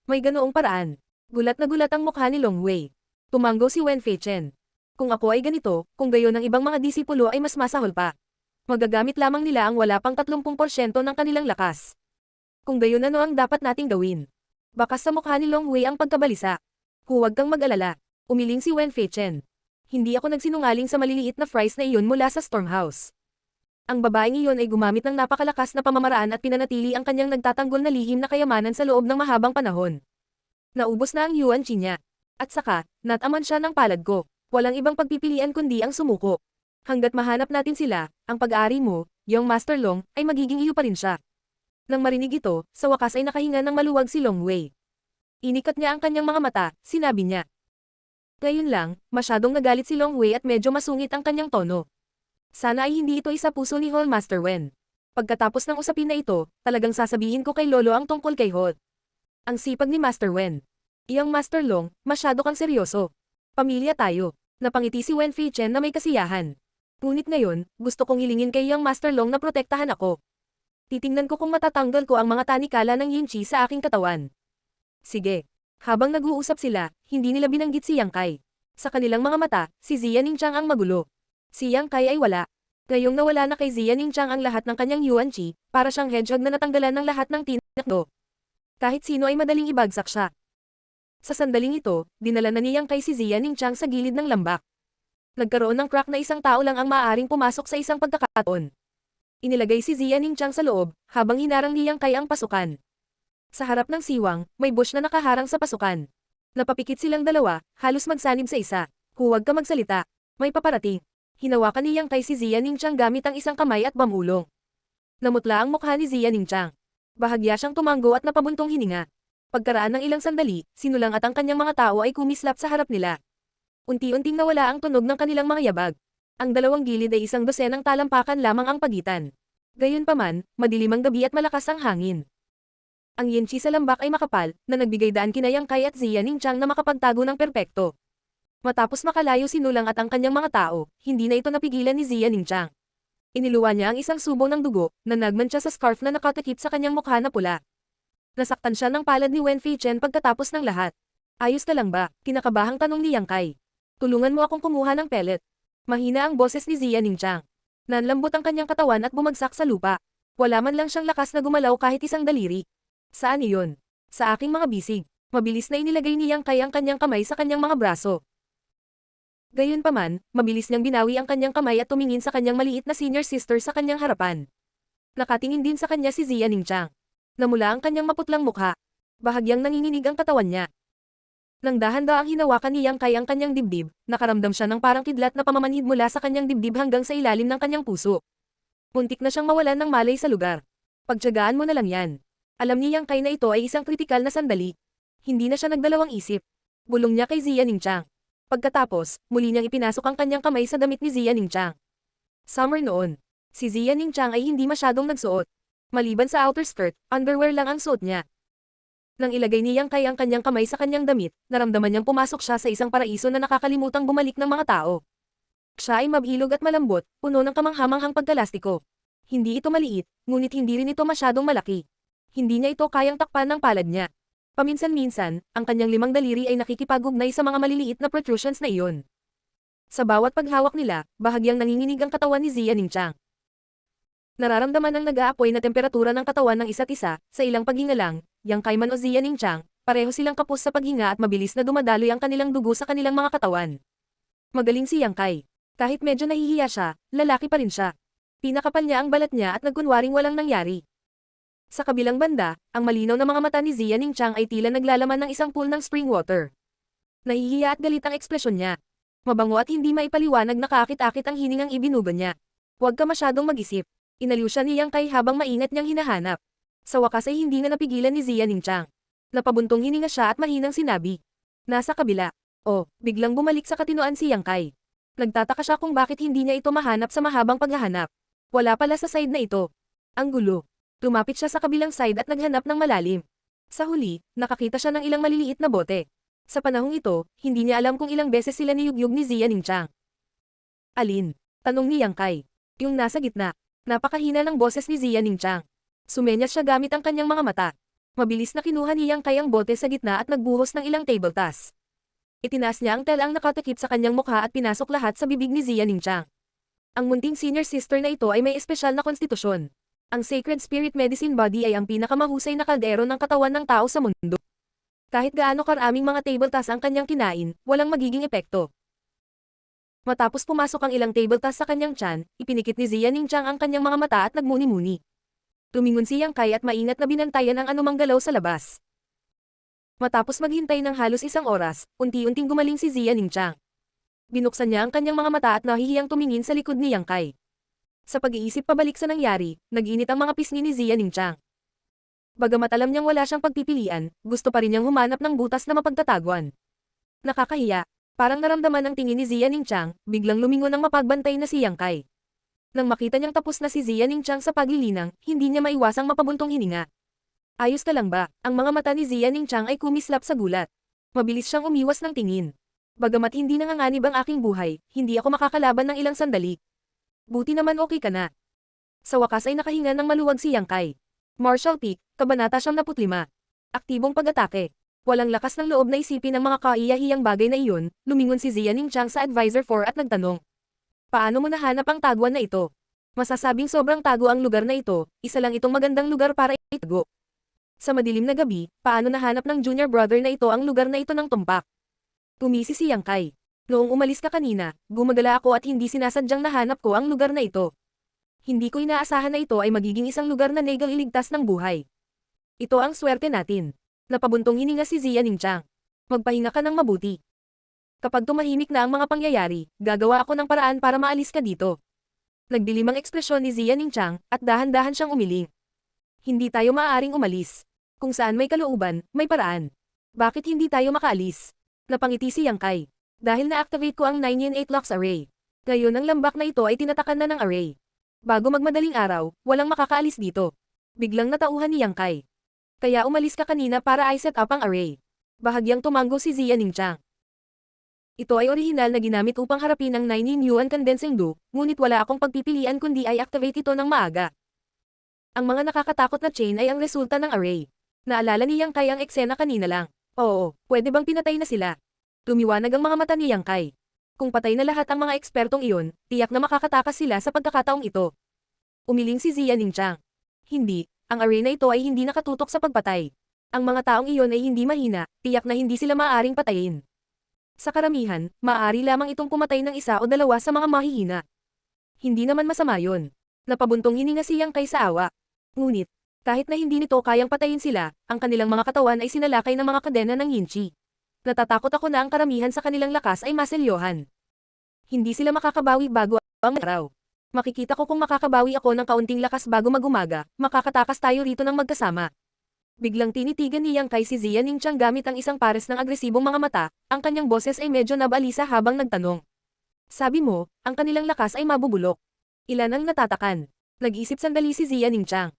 May ganoong paraan." Gulat na gulat ang mukha ni Long Wei. Tumanggo si Wen Feichen. "Kung ako ay ganito, kung gayon ang ibang mga disipulo ay mas masahol pa. Magagamit lamang nila ang wala pang 30% ng kanilang lakas. Kung gayon ano ang dapat nating gawin?" Bakas sa mukha ni Long Wei ang pagkabalisa. "Huwag kang mag-alala." Umiling si Wen Feichen. "Hindi ako nagsinungaling sa maliliit na fries na iyon mula sa Stormhouse. Ang babaeng iyon ay gumamit ng napakalakas na pamamaraan at pinanatili ang kanyang nagtatanggol na lihim na kayamanan sa loob ng mahabang panahon. Naubos na ang Yuan Chi niya. At saka, nataman siya ng palad ko. Walang ibang pagpipilian kundi ang sumuko. Hanggat mahanap natin sila, ang pag-aari mo, yung Master Long, ay magiging iyo pa rin siya." Nang marinig ito, sa wakas ay nakahinga ng maluwag si Long Wei. Inikat niya ang kanyang mga mata, sinabi niya. Ngayon lang, masyadong nagalit si Long Wei at medyo masungit ang kanyang tono. Sana ay hindi ito isa puso ni Hall Master Wen. Pagkatapos ng usapin na ito, talagang sasabihin ko kay Lolo ang tungkol kay Hall. Ang sipag ni Master Wen. Iyang Master Long, masyado kang seryoso. Pamilya tayo. Napangiti si Wen Feichen na may kasiyahan. Ngunit ngayon, gusto kong hilingin kay Iyang Master Long na protektahan ako. Titingnan ko kung matatanggal ko ang mga tanikala ng Yin Chi sa aking katawan. Sige. Habang nag-uusap sila, hindi nila binanggit si Yang Kai. Sa kanilang mga mata, si Xia Ningqiang ang magulo. Si Yang Kai ay wala. Ngayong nawala na kay Xia Ningqiang ang lahat ng kanyang Yuan Chi, para siyang hedgehog na natanggalan ng lahat ng tinakdo. Kahit sino ay madaling ibagsak siya. Sa sandaling ito, dinala na ni Yang Kai si Xia Ningqiang sa gilid ng lambak. Nagkaroon ng crack na isang tao lang ang maaaring pumasok sa isang pagkakataon. Inilagay si Xia Ningqiang sa loob, habang hinarang ni Yang Kai ang pasukan. Sa harap ng siwang, may bush na nakaharang sa pasukan. Napapikit silang dalawa, halos magsanib sa isa. "Huwag ka magsalita. May paparating." Hinawakan ni Yang Kai si Xia Ningqiang gamit ang isang kamay at bamulong. Namutla ang mukha ni Xia Ningqiang. Bahagya siyang tumanggo at napabuntong hininga. Pagkaraan ng ilang sandali, sinulang at ang kanyang mga tao ay kumislap sa harap nila. Unti-unting nawala ang tunog ng kanilang mga yabag. Ang dalawang gilid ay isang dosenang talampakan lamang ang pagitan. Gayunpaman, madilim ang gabi at malakas ang hangin. Ang Yin Chi sa lambak ay makapal, na nagbigay daan kina Yang Kai at Xia Ningqiang na makapagtago ng perpekto. Matapos makalayo sinulang at ang kanyang mga tao, hindi na ito napigilan ni Xia Ningqiang. Iniluwa niya ang isang subo ng dugo, nanagman siya sa scarf na nakatakip sa kanyang mukha na pula. Nasaktan siya ng palad ni Wen Feichen pagkatapos ng lahat. "Ayos ka lang ba?" Kinakabahang tanong ni Yang Kai. "Tulungan mo akong kumuha ng pellet." Mahina ang boses ni Xia Ningqiang. Nanlambot ang kanyang katawan at bumagsak sa lupa. Wala man lang siyang lakas na gumalaw kahit isang daliri. "Saan iyon?" "Sa aking mga bisig." Mabilis na inilagay ni Yang Kai ang kanyang kamay sa kanyang mga braso. Gayunpaman, mabilis niyang binawi ang kanyang kamay at tumingin sa kanyang maliit na senior sister sa kanyang harapan. Nakatingin din sa kanya si Xia Ningqiang. Namula ang kanyang maputlang mukha. Bahagyang nanginginig ang katawan niya. Nang dahan-daang hinawakan ni Yang Kai ang kanyang dibdib, nakaramdam siya ng parang kidlat na pamamanhid mula sa kanyang dibdib hanggang sa ilalim ng kanyang puso. Muntik na siyang mawalan ng malay sa lugar. "Pagtiyagaan mo na lang yan." Alam ni Yang Kai na ito ay isang kritikal na sandali. Hindi na siya nagdalawang isip. Bulong niya kay Xia Ningqiang. Pagkatapos, muli niyang ipinasok ang kanyang kamay sa damit ni Xia Ningqiang. Summer noon. Si Xia Ningqiang ay hindi masyadong nagsuot. Maliban sa outer skirt, underwear lang ang suot niya. Nang ilagay ni Yang Kai ang kanyang kamay sa kanyang damit, naramdaman niyang pumasok siya sa isang paraiso na nakakalimutang bumalik ng mga tao. Siya ay mabilog at malambot, puno ng kamanghamanghang pagkalastiko. Hindi ito maliit, ngunit hindi rin ito masyadong malaki. Hindi niya ito kayang takpan ng palad niya. Paminsan-minsan, ang kanyang 5 daliri ay nakikipag-ugnay sa mga maliliit na protrusions na iyon. Sa bawat paghawak nila, bahagyang nanginginig ang katawan ni Xia Ningqiang. Nararamdaman ang nag-aapoy na temperatura ng katawan ng isa't isa, sa ilang paghinga lang, Yang Kai man o Ziyaning Chang, pareho silang kapos sa paghinga at mabilis na dumadaloy ang kanilang dugo sa kanilang mga katawan. Magaling si Yang Kai. Kahit medyo nahihiya siya, lalaki pa rin siya. Pinakapal niya ang balat niya at nagkunwaring walang nangyari. Sa kabilang banda, ang malinaw na mga mata ni Ziyaning Chang ay tila naglalaman ng isang pool ng spring water. Nahihiya at galit ang ekspresyon niya. Mabango at hindi maipaliwanag na kaakit-akit ang hiningang ibinuga niya. Huwag ka masyadong mag-isip. Inaliw siya ni Yang Kai habang maingat niyang hinahanap. Sa wakas ay hindi na napigilan ni Ziyaning Chang. Napabuntong hininga siya at mahinang sinabi. Nasa kabila. Oh, biglang bumalik sa katinoan si Yang Kai. Nagtataka siya kung bakit hindi niya ito mahanap sa mahabang paghahanap. Wala pala sa side na ito. Ang gulo. Tumapit siya sa kabilang side at naghanap ng malalim. Sa huli, nakakita siya ng ilang maliliit na bote. Sa panahong ito, hindi niya alam kung ilang beses sila niyugyug ni Ziyaning Chang. Alin? Tanong ni Yang Kai. Yung nasa gitna. Napakahina ng boses ni Ziyaning Chang. Sumenyas siya gamit ang kanyang mga mata. Mabilis na kinuha ni Yang Kai ang bote sa gitna at nagbuhos ng ilang table tas. Itinaas niya ang telang nakatakip sa kanyang mukha at pinasok lahat sa bibig ni Ziyaning Chang. Ang munting senior sister na ito ay may espesyal na konstitusyon. Ang Sacred Spirit Medicine Body ay ang pinakamahusay na kaldero ng katawan ng tao sa mundo. Kahit gaano karaming mga table tas ang kanyang kinain, walang magiging epekto. Matapos pumasok ang ilang table tas sa kanyang tiyan, ipinikit ni Ziyaning Chang ang kanyang mga mata at nagmuni-muni. Tumingon si Yang Kai at maingat na binantayan ang anumang galaw sa labas. Matapos maghintay ng halos isang oras, unti-unting gumaling si Ziyaning Chang. Binuksan niya ang kanyang mga mata at nahihiyang tumingin sa likod ni Yang Kai. Sa pag-iisip pabalik sa nangyari, nag-init ang mga pisngi ni Ziyaning Chang. Bagamat alam niyang wala siyang pagpipilian, gusto pa rin niyang humanap ng butas na mapagtataguan. Nakakahiya, parang naramdaman ang tingin ni Ziyaning Chang, biglang lumingon ang mapagbantay na si Yang Kai. Nang makita niyang tapos na si Ziyaning Chang sa paglilinang, hindi niya maiwasang mapabuntong hininga. Ayos ka lang ba? Ang mga mata ni Ziyaning Chang ay kumislap sa gulat. Mabilis siyang umiwas ng tingin. Bagamat hindi nanganganib ang aking buhay, hindi ako makakalaban ng ilang sandali. Buti naman okay ka na. Sa wakas ay nakahinga ng maluwag si Yang Kai. Martial Peak, Kabanata 75. Aktibong pag-atake. Walang lakas ng loob na isipin ang mga kaiyahiyang bagay na iyon, lumingon si Ziyaning Chang sa Advisor 4 at nagtanong. Paano mo nahanap ang taguan na ito? Masasabing sobrang tago ang lugar na ito, isa lang itong magandang lugar para itago. Sa madilim na gabi, paano nahanap ng junior brother na ito ang lugar na ito ng tumpak? Tumisi si Yang Kai. Noong umalis ka kanina, gumagala ako at hindi sinasadyang nahanap ko ang lugar na ito. Hindi ko inaasahan na ito ay magiging isang lugar na negal iligtas ng buhay. Ito ang swerte natin. Napabuntong hininga si Ziyaning Chang. Magpahinga ka ng mabuti. Kapag tumahimik na ang mga pangyayari, gagawa ako ng paraan para maalis ka dito. Nagdilim ang ekspresyon ni Ziyaning Chang, at dahan-dahan siyang umiling. Hindi tayo maaaring umalis. Kung saan may kalooban, may paraan. Bakit hindi tayo makaalis? Napangiti si Yang Kai. Dahil na-activate ko ang 9-in-8 locks array. Ngayon ang lambak na ito ay tinatakan na ng array. Bago magmadaling araw, walang makakaalis dito. Biglang natauhan ni Yang Kai. Kaya umalis ka kanina para i-set up ang array. Bahagyang tumango si Ziyaning Chang. Ito ay orihinal na ginamit upang harapin ang 9-in-1 condensing do, ngunit wala akong pagpipilian kundi ay activate ito ng maaga. Ang mga nakakatakot na chain ay ang resulta ng array. Naalala ni Yang Kai ang eksena kanina lang. Oo, pwede bang pinatay na sila? Tumiwanag ang mga mata ni Yang Kai. Kung patay na lahat ang mga ekspertong iyon, tiyak na makakatakas sila sa pagkakataong ito. Umiling si Ziyaning Chang. Hindi, ang array na ito ay hindi nakatutok sa pagpatay. Ang mga taong iyon ay hindi mahina, tiyak na hindi sila maaaring patayin. Sa karamihan, maaari lamang itong pumatay ng isa o dalawa sa mga mahihina. Hindi naman masama yun. Napabuntong hininga si Yang Kai sa awa. Ngunit, kahit na hindi nito kayang patayin sila, ang kanilang mga katawan ay sinalakay ng mga kadena ng Yinchi. Natatakot ako na ang karamihan sa kanilang lakas ay maselyohan. Hindi sila makakabawi bago ang araw. Makikita ko kung makakabawi ako ng kaunting lakas bago mag-umaga, makakatakas tayo rito ng magkasama. Biglang tinitigan ni Yang Kai si Ziyaning Chang gamit ang isang pares ng agresibong mga mata, ang kanyang boses ay medyo nabalisa habang nagtanong. Sabi mo, ang kanilang lakas ay mabubulok. Ilan ang natatakan? Nag-isip sandali si Ziyaning Chang.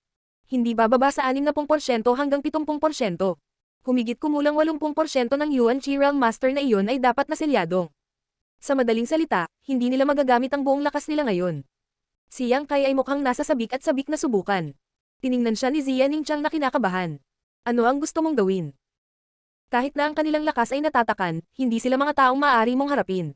Hindi bababa sa 60% hanggang 70%. Humigit kumulang 80% ng Yuan Chi Realm Master na iyon ay dapat na selyadong. Sa madaling salita, hindi nila magagamit ang buong lakas nila ngayon. Si Yang Kai ay mukhang nasa sabik at sabik na subukan. Tiningnan siya ni Ziyaning Chang na kinakabahan. Ano ang gusto mong gawin? Kahit na ang kanilang lakas ay natatakan, hindi sila mga taong maaari mong harapin.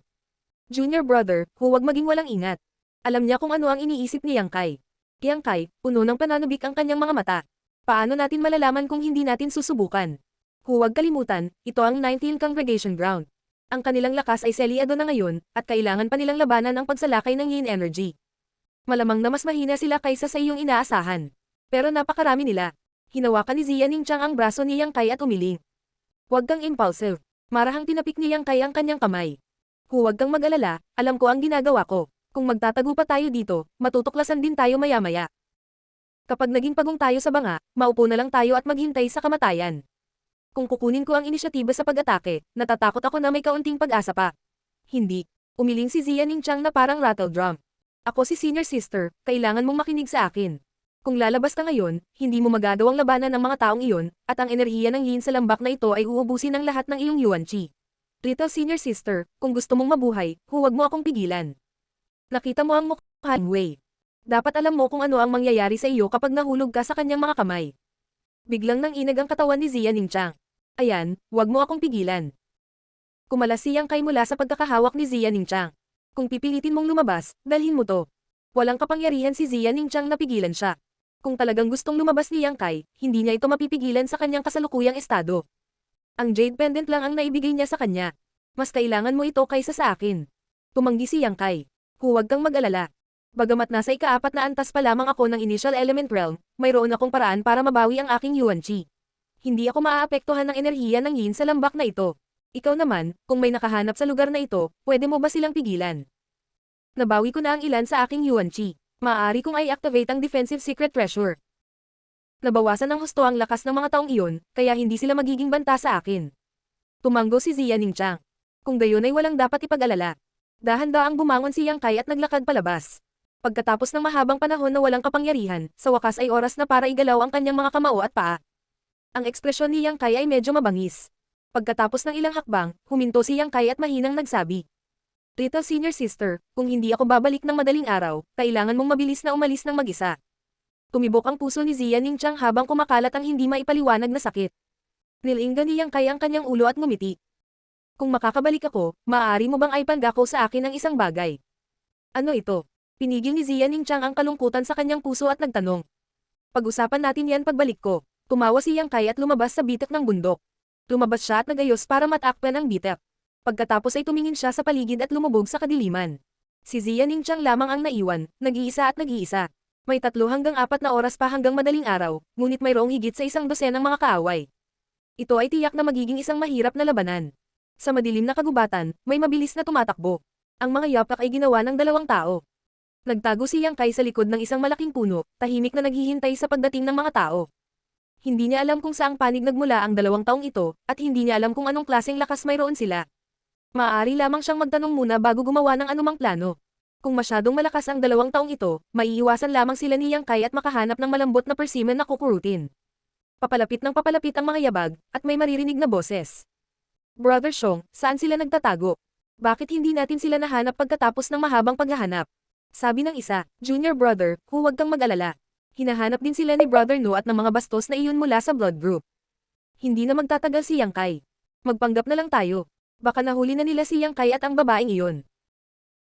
Junior brother, huwag maging walang ingat. Alam niya kung ano ang iniisip ni Yang Kai. Yang Kai, puno ng pananabik ang kanyang mga mata. Paano natin malalaman kung hindi natin susubukan? Huwag kalimutan, ito ang 19 Congregation Ground. Ang kanilang lakas ay selyado na ngayon, at kailangan pa nilang labanan ang pagsalakay ng yin energy. Malamang na mas mahina sila kaysa sa iyong inaasahan. Pero napakarami nila. Hinawakan ni Ziya Ningchang ang braso ni Yang Kai at umiling. Huwag kang impulsive. Marahang tinapik ni Yang Kai ang kanyang kamay. Huwag kang mag-alala, alam ko ang ginagawa ko. Kung magtatago pa tayo dito, matutuklasan din tayo maya-maya. Kapag naging pagong tayo sa banga, maupo na lang tayo at maghintay sa kamatayan. Kung kukunin ko ang inisyatiba sa pag-atake, natatakot ako na may kaunting pag-asa pa. Hindi. Umiling si Ziya Ningchang na parang rattle drum. Ako si senior sister, kailangan mong makinig sa akin. Kung lalabas ka ngayon, hindi mo magagawang labanan ng mga taong iyon, at ang enerhiya ng yin sa lambak na ito ay uubusin ng lahat ng iyong yuan chi. Little senior sister, kung gusto mong mabuhay, huwag mo akong pigilan. Nakita mo ang mukha ni Wei. Dapat alam mo kung ano ang mangyayari sa iyo kapag nahulog ka sa kanyang mga kamay. Biglang nanginag ang katawan ni Ziya Ningchang. Ayan, huwag mo akong pigilan. Kumalas si Yang Kai mula sa pagkakahawak ni Ziya Ningchang. Kung pipilitin mong lumabas, dalhin mo to. Walang kapangyarihan si Ziya Ningchang na pigilan siya. Kung talagang gustong lumabas ni Yang Kai, hindi niya ito mapipigilan sa kanyang kasalukuyang estado. Ang jade pendant lang ang naibigay niya sa kanya. Mas kailangan mo ito kaysa sa akin. Tumanggi si Yang Kai. Huwag kang mag-alala. Bagamat nasa ika-4 na antas pa lamang ako ng initial element realm, mayroon akong paraan para mabawi ang aking yuan chi. Hindi ako maaapektuhan ng enerhiya ng yin sa lambak na ito. Ikaw naman, kung may nakahanap sa lugar na ito, pwede mo ba silang pigilan? Nabawi ko na ang ilan sa aking yuan chi. Maaari kong i-activate ang defensive secret treasure. Nabawasan ng husto ang lakas ng mga taong iyon, kaya hindi sila magiging banta sa akin. Tumanggo si Ziya Ningchang. Kung gayon ay walang dapat ipag-alala. Dahan-daang bumangon si Yang Kai at naglakad palabas. Pagkatapos ng mahabang panahon na walang kapangyarihan, sa wakas ay oras na para igalaw ang kanyang mga kamao at paa. Ang ekspresyon ni Yang Kai ay medyo mabangis. Pagkatapos ng ilang hakbang, huminto si Yang Kai at mahinang nagsabi. Little senior sister, kung hindi ako babalik ng madaling araw, kailangan mong mabilis na umalis ng mag-isa. Tumibok ang puso ni Ziya Ningchang habang kumakalat ang hindi maipaliwanag na sakit. Nilingga ni Yang Kai ang kanyang ulo at ngumiti. Kung makakabalik ako, maaari mo bang ipangako sa akin ang isang bagay? Ano ito? Pinigil ni Ziya Ningchang ang kalungkutan sa kanyang puso at nagtanong. Pag-usapan natin yan pagbalik ko. Tumawa si Yang Kai at lumabas sa bitak ng bundok. Lumabas siya at nagayos para matakpan ang bitak. Pagkatapos ay tumingin siya sa paligid at lumubog sa kadiliman. Si Ziya Ningchang lamang ang naiwan, nag-iisa at nag-iisa. May 3 hanggang 4 na oras pa hanggang madaling araw, ngunit mayroong higit sa 100 ng mga kaaway. Ito ay tiyak na magiging isang mahirap na labanan. Sa madilim na kagubatan, may mabilis na tumatakbo. Ang mga yapak ay ginawa ng 2 tao. Nagtago si Yang Kai sa likod ng isang malaking puno, tahimik na naghihintay sa pagdating ng mga tao. Hindi niya alam kung saang panig nagmula ang 2 taong ito, at hindi niya alam kung anong klaseng lakas mayroon sila. Maaari lamang siyang magtanong muna bago gumawa ng anumang plano. Kung masyadong malakas ang 2 taong ito, maiiwasan lamang sila ni Yang Kai at makahanap ng malambot na persimmon na kukurutin. Papalapit ng papalapit ang mga yabag, at may maririnig na boses. Brother Xiong, saan sila nagtatago? Bakit hindi natin sila nahanap pagkatapos ng mahabang paghahanap? Sabi ng isa, Junior brother, huwag kang mag-alala. Hinahanap din sila ni Brother No at ng mga bastos na iyon mula sa blood group. Hindi na magtatagal si Yang Kai. Magpanggap na lang tayo. Baka nahuli na nila si Yang Kai at ang babaeng iyon.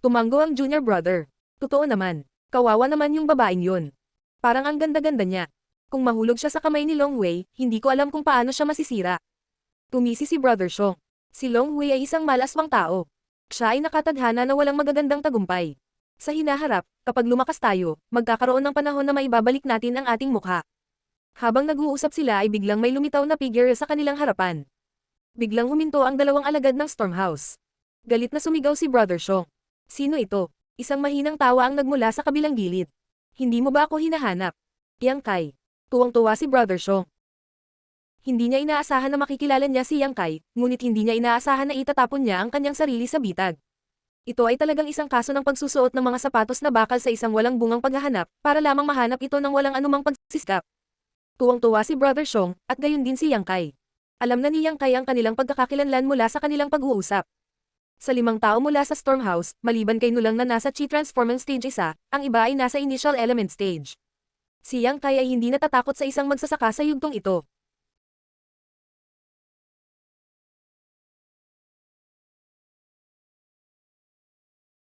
Tumanggo ang junior brother. Totoo naman. Kawawa naman yung babaeng yun. Parang ang ganda-ganda niya. Kung mahulog siya sa kamay ni Long Wei, hindi ko alam kung paano siya masisira. Tumisi si Brother Xiong. Si Long Wei ay isang malaswang tao. Siya ay nakatadhana na walang magagandang tagumpay. Sa hinaharap, kapag lumakas tayo, magkakaroon ng panahon na maibabalik natin ang ating mukha. Habang nag-uusap sila ay biglang may lumitaw na figure sa kanilang harapan. Biglang huminto ang 2 alagad ng Stormhouse. Galit na sumigaw si Brother Xiong. Sino ito? Isang mahinang tawa ang nagmula sa kabilang gilid. Hindi mo ba ako hinahanap? Yang Kai. Tuwang-tuwa si Brother Xiong. Hindi niya inaasahan na makikilala niya si Yang Kai, ngunit hindi niya inaasahan na itatapon niya ang kanyang sarili sa bitag. Ito ay talagang isang kaso ng pagsusuot ng mga sapatos na bakal sa isang walang bungang paghahanap, para lamang mahanap ito ng walang anumang pagsiskap. Tuwang-tuwa si Brother Xiong, at gayon din si Yang Kai. Alam na ni Yang Kai ang kanilang pagkakakilanlan mula sa kanilang pag-uusap. Sa 5 tao mula sa Stormhouse, maliban kay Nulang na nasa Chi Transforming Stage 1, ang iba ay nasa Initial Element Stage. Si Yang Kai ay hindi natatakot sa isang magsasaka sa yugtong ito.